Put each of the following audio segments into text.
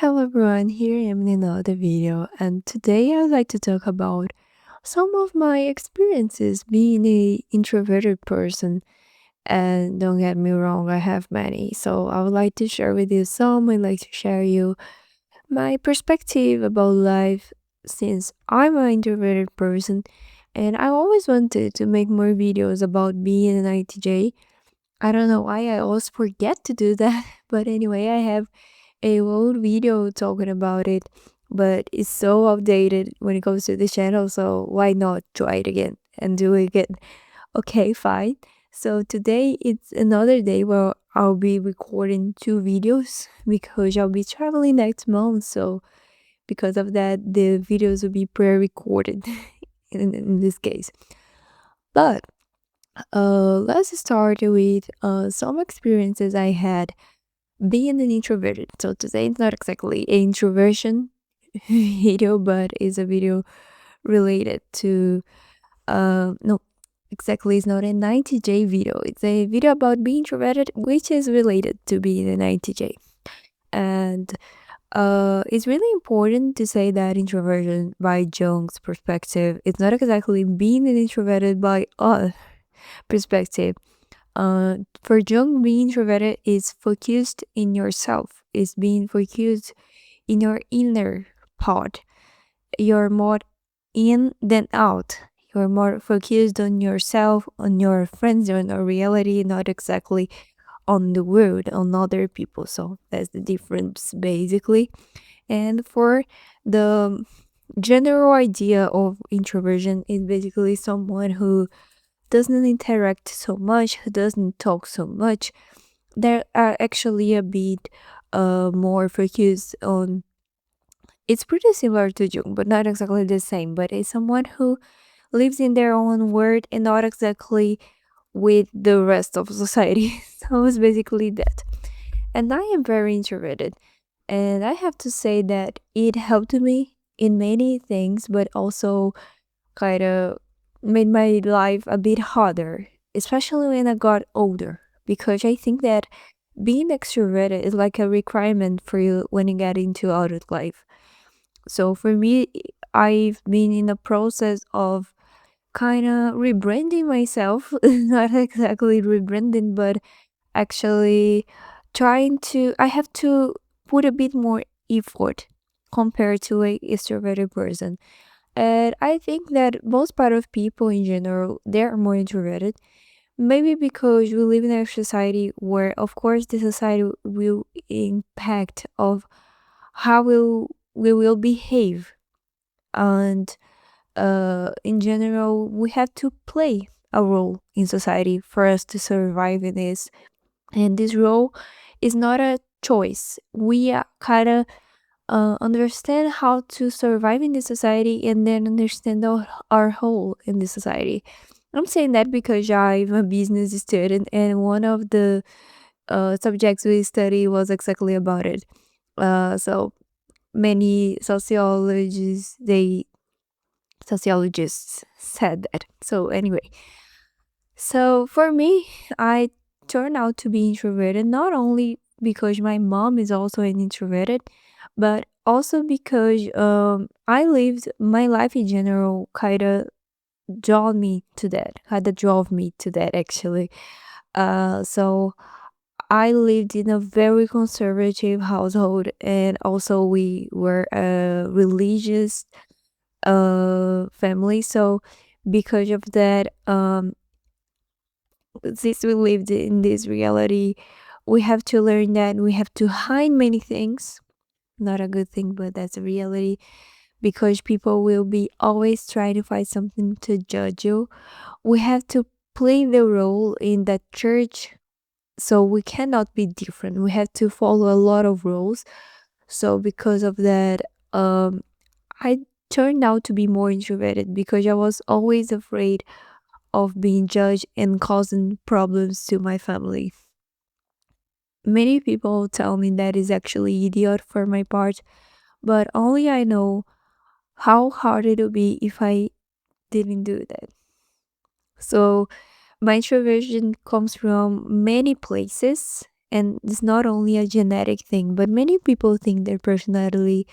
Hello everyone, here I am in another video, and today I'd like to talk about some of my experiences being a introverted person. And don't get me wrong, I have many. So I would like to share with you some. I'd like to share you my perspective about life since I'm an introverted person, and I always wanted to make more videos about being an ITJ. I don't know why I always forget to do that, but anyway, I have a old video talking about it, but it's so outdated when it comes to the channel, so why not try it again and do it again? Okay, fine. So today it's another day where I'll be recording two videos because I'll be traveling next month. So because of that, the videos will be pre-recorded in this case. But let's start with some experiences I had being an introverted. So today it's not exactly an introversion video, but it's a video related to no, exactly, it's not a 90J video. It's a video about being introverted, which is related to being an 90J. And it's really important to say that introversion by Jung's perspective, it's not exactly being an introverted by our perspective. For Jung, being introverted is focused in yourself, is being focused in your inner part. You're more in than out. You're more focused on yourself, on your friends, on your reality, not exactly on the world, on other people. So that's the difference basically. And for the general idea of introversion is basically someone who doesn't interact so much, who doesn't talk so much. They are actually a bit more focused on, it's pretty similar to Jung, but not exactly the same. But it's someone who lives in their own world and not exactly with the rest of society. So it's basically that. And I am very introverted. And I have to say that it helped me in many things, but also kind of made my life a bit harder, especially when I got older. Because I think that being extroverted is like a requirement for you when you get into adult life. So for me, I've been in the process of kind of rebranding myself, not exactly rebranding, but actually trying to, I have to put a bit more effort compared to a extroverted person. And I think that most part of people in general, they are more introverted. Maybe because we live in a society where, of course, the society will impact of how we will behave, and in general, we have to play a role in society for us to survive in this. And this role is not a choice. We kind of understand how to survive in this society and then understand our role in the society. I'm saying that because I'm a business student, and one of the subjects we study was exactly about it. So many sociologists said that. So anyway, so for me, I turned out to be introverted not only because my mom is also an introverted, but also because I lived my life in general kind of drove me to that actually. So I lived in a very conservative household, and also we were a religious family. So because of that, since we lived in this reality, we have to learn that we have to hide many things. Not a good thing, but that's a reality, because people will be always trying to find something to judge you. We have to play the role in that church, so we cannot be different. We have to follow a lot of rules. So because of that, I turned out to be more introverted because I was always afraid of being judged and causing problems to my family. Many people tell me that is actually idiot for my part, but only I know how hard it would be if I didn't do that. So my introversion comes from many places, and it's not only a genetic thing, but many people think their personality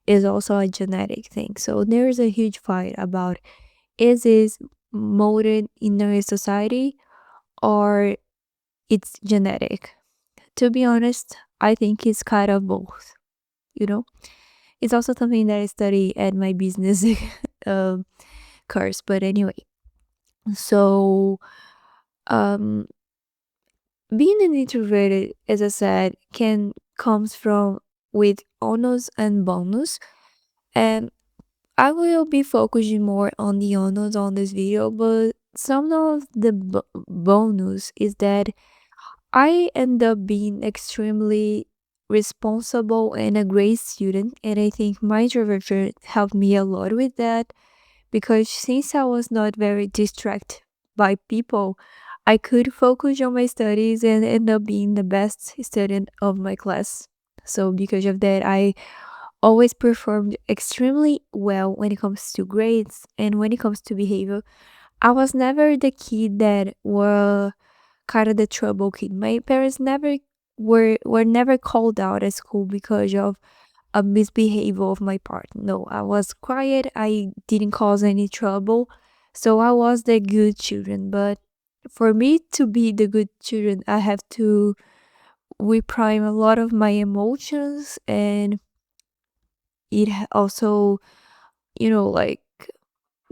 is also a genetic thing. So there's a huge fight about, is it molded in a society or it's genetic? To be honest, I think it's kind of both, you know? It's also something that I study at my business um, course. But anyway, so um, being an introverted, as I said, can comes from with honors and bonus. And I will be focusing more on the honors on this video, but some of the bonus is that I end up being extremely responsible and a great student, and I think my introversion helped me a lot with that because since I was not very distracted by people, I could focus on my studies and end up being the best student of my class. So because of that, I always performed extremely well when it comes to grades and when it comes to behavior. I was never the kid that were kind of the trouble kid. My parents never were never called out at school because of a misbehavior of my part. No, I was quiet. I didn't cause any trouble. So I was the good children. But for me to be the good children, I have to reprime a lot of my emotions, and it also, like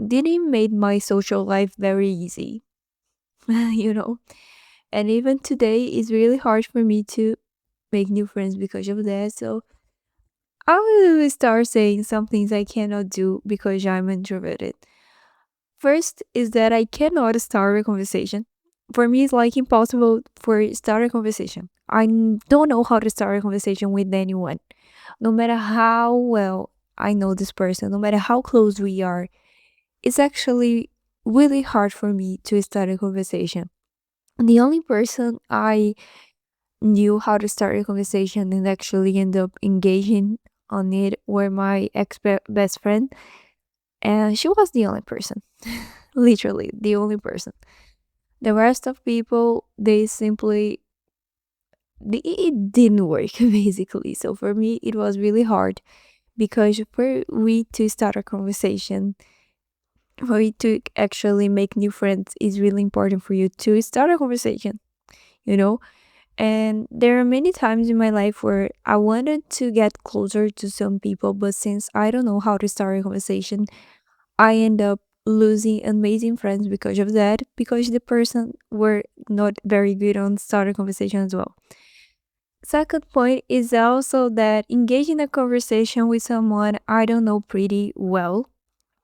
didn't make my social life very easy, you know. And even today, it's really hard for me to make new friends because of that. So I will start saying some things I cannot do because I'm introverted. First is that I cannot start a conversation. For me, it's like impossible for start a conversation. Don't know how to start a conversation with anyone. No matter how well I know this person, no matter how close we are, it's actually really hard for me to start a conversation. The only person I knew how to start a conversation and actually end up engaging on it were my best friend, and she was the only person, literally the only person. The rest of people, they simply it didn't work basically. So for me, it was really hard because for we to start a conversation, for you to actually make new friends, is really important for you to start a conversation, you know. And there are many times in my life where I wanted to get closer to some people, but since I don't know how to start a conversation, I end up losing amazing friends because of that, because the person were not very good on start a conversation as well. Second point is also that engaging a conversation with someone I don't know pretty well.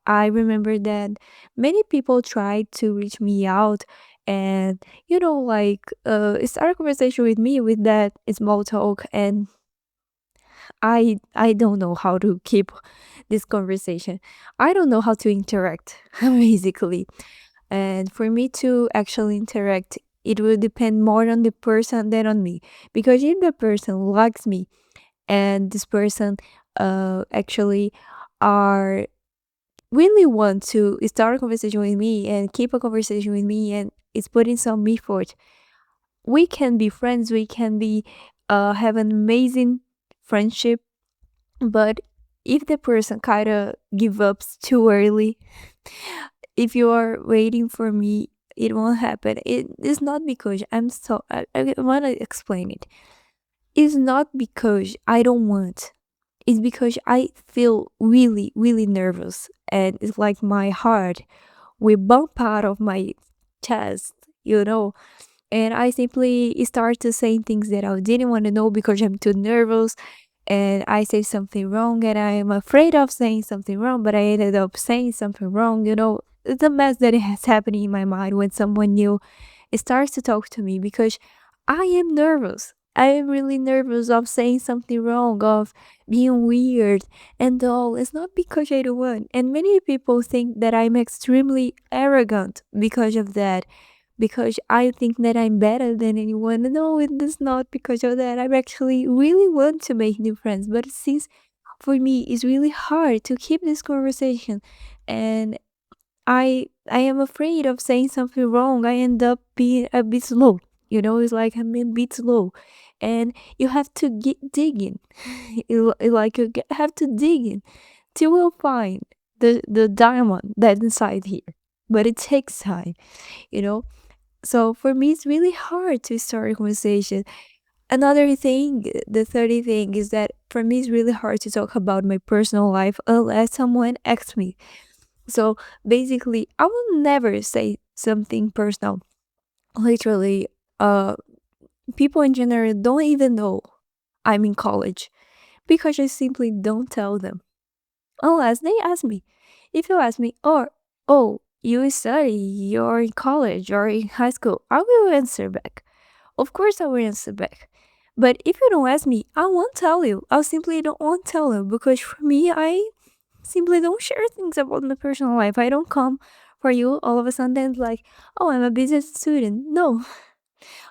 I remember that many people tried to reach me out and, start a conversation with me with that small talk, and I don't know how to keep this conversation. I don't know how to interact basically. And for me to actually interact, it will depend more on the person than on me. Because if the person likes me and this person actually are really want to start a conversation with me and keep a conversation with me and is putting some effort, we can be friends, we can be have an amazing friendship. But if the person kind of give up too early, if you are waiting for me, it won't happen. It is not because I want to explain it. It's not because I don't want. It's because I feel really, really nervous, and it's like my heart will bump out of my chest, you know. And I simply start to say things that I didn't want to know because I'm too nervous, and I say something wrong and I am afraid of saying something wrong, but I ended up saying something wrong, you know. It's a mess that has happening in my mind when someone new starts to talk to me because I am nervous. I am really nervous of saying something wrong, of being weird and all. It's not because I don't want. And many people think that I'm extremely arrogant because of that, because I think that I'm better than anyone. No, it is not because of that. I actually really want to make new friends, but since for me it's really hard to keep this conversation, and I am afraid of saying something wrong. I end up being a bit slow. It's like I'm a bit slow, and you have to get digging. Like have to dig in till we'll find the diamond that's inside here. But it takes time, you know. So for me, it's really hard to start a conversation. Another thing, the third thing is that for me, it's really hard to talk about my personal life unless someone asks me. So basically, I will never say something personal. Literally, uh, people in general don't even know I'm in college because I simply don't tell them unless they ask me. If you ask me, or oh, you study, you're in college or in high school, I will answer back. Of course, I will answer back. But if you don't ask me, I won't tell you. I simply don't want to tell you because for me, I simply don't share things about my personal life. I don't come for you all of a sudden like, oh, I'm a business student. No,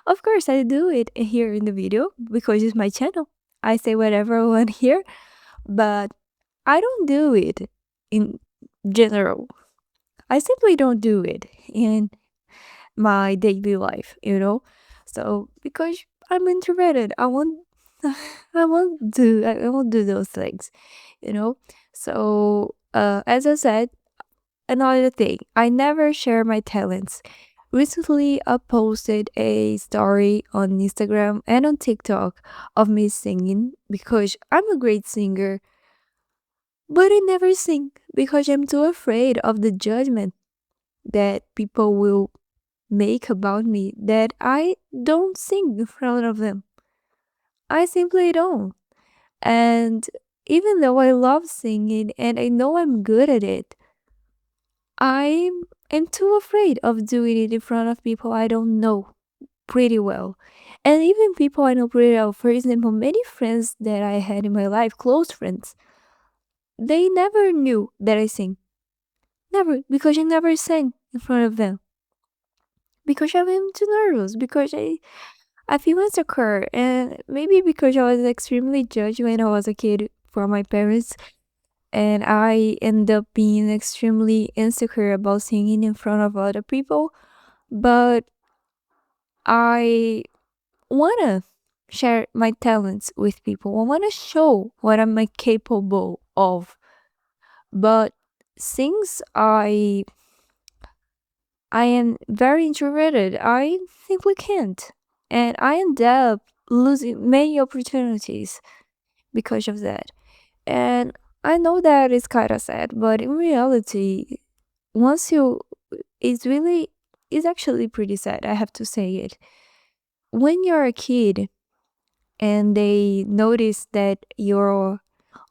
of course I do it here in the video because it's my channel. I say whatever I want here, but I don't do it in general. I simply don't do it in my daily life. So because I'm introverted, I won't I won't do those things, you know. So as I said, another thing, I never share my talents. Recently, I posted a story on Instagram and on TikTok of me singing because I'm a great singer, but I never sing because I'm too afraid of the judgment that people will make about me that I don't sing in front of them. I simply don't. And even though I love singing and I know I'm good at it, I'm too afraid of doing it in front of people I don't know pretty well. And even people I know pretty well, for example, many friends that I had in my life, close friends, they never knew that I sing. Never, because I never sang in front of them. Because I'm too nervous, because I feel insecure, and maybe because I was extremely judged when I was a kid from my parents, and I end up being extremely insecure about singing in front of other people. But I wanna share my talents with people. I wanna show what I'm capable of. But since I am very introverted, I simply can't. And I end up losing many opportunities because of that. And I know that it's kind of sad, but in reality, once you, it's actually pretty sad. I have to say it. When you're a kid and they notice that you're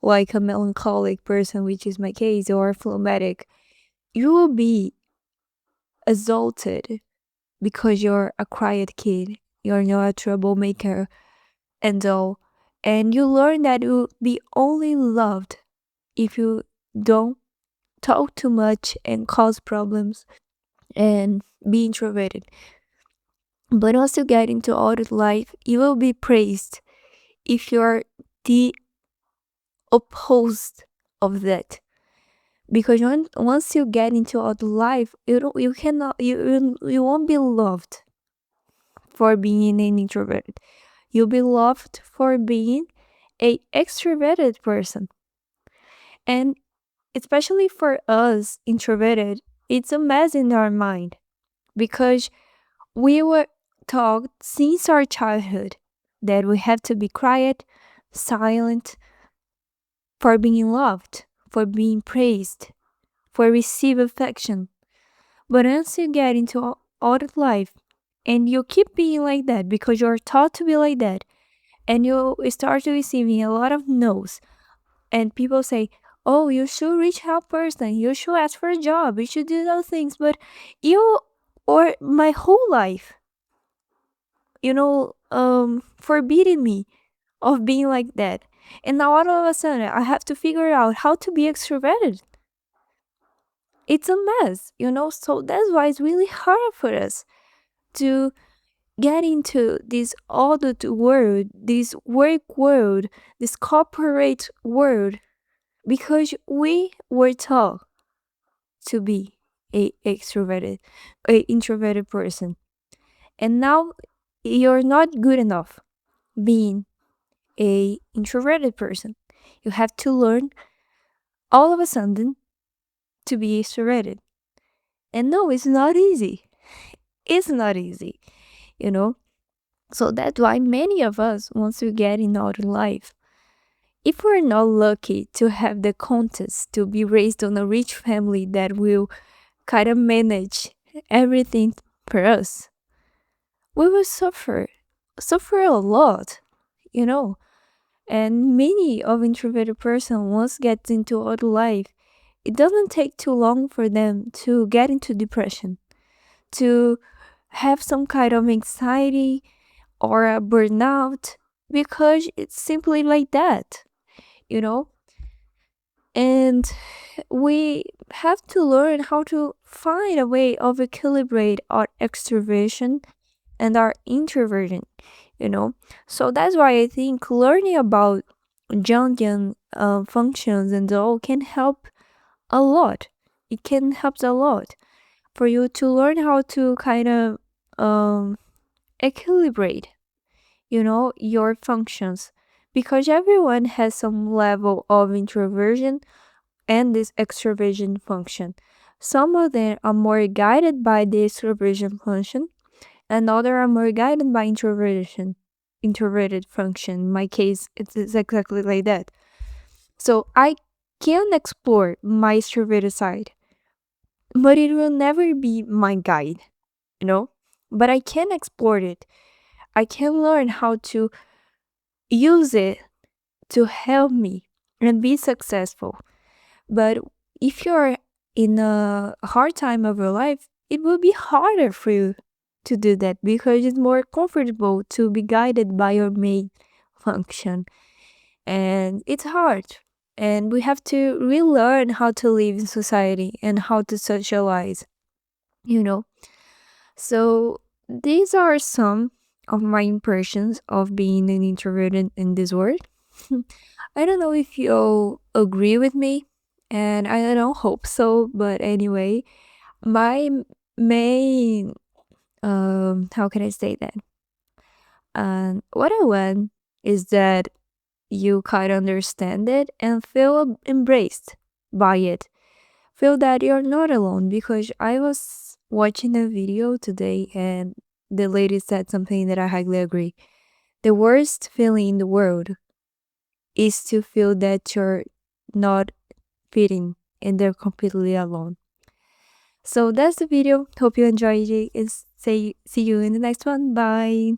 like a melancholic person, which is my case, or phlegmatic, you will be exalted because you're a quiet kid. You're not a troublemaker and all. And you learn that you'll be only loved if you don't talk too much and cause problems and be introverted. But once you get into adult life, you will be praised if you're the opposed of that. Because once you get into adult life, you cannot you won't be loved for being an introvert. You'll be loved for being a extroverted person. And especially for us introverted, it's a mess in our mind because we were taught since our childhood that we have to be quiet, silent for being loved, for being praised, for receive affection. But once you get into adult life and you keep being like that because you're taught to be like that, and you start receiving a lot of no's, and people say, oh, you should reach out person, you should ask for a job, you should do those things, but you, or my whole life, forbidding me of being like that. And now all of a sudden I have to figure out how to be extroverted. It's a mess. So that's why it's really hard for us to get into this adult world, this work world, this corporate world, because we were taught to be a introverted person. And now you're not good enough being a introverted person. You have to learn all of a sudden to be extroverted. And no, it's not easy. It's not easy, you know? So that's why many of us, once we get in adult life, if we're not lucky to have the contest to be raised on a rich family that will kind of manage everything for us, we will suffer a lot, you know. And many of introverted person once gets into adult life, it doesn't take too long for them to get into depression, to have some kind of anxiety or a burnout, because it's simply like that, you know. And we have to learn how to find a way of equilibrate our extroversion and our introversion, you know. So that's why I think learning about Jungian functions and all can help a lot. It can help a lot for you to learn how to kind of equilibrate, you know, your functions, because everyone has some level of introversion and this extroversion function. Some of them are more guided by the extroversion function, and others are more guided by introverted function. In my case, it's exactly like that. So I can explore my extroverted side, but it will never be my guide, you know? But I can explore it. I can learn how to use it to help me and be successful. But if you're in a hard time of your life, it will be harder for you to do that because it's more comfortable to be guided by your main function. And it's hard. And we have to relearn how to live in society and how to socialize, you know. So these are some of my impressions of being an introvert in this world. I don't know if you agree with me, and I don't hope so, but anyway, my main how can I say that? What I want is that you kind of understand it and feel embraced by it. Feel that you're not alone, because I was watching a video today and the lady said something that I highly agree. The worst feeling in the world is to feel that you're not fitting and they're completely alone. So that's the video. Hope you enjoyed it and see you in the next one. Bye.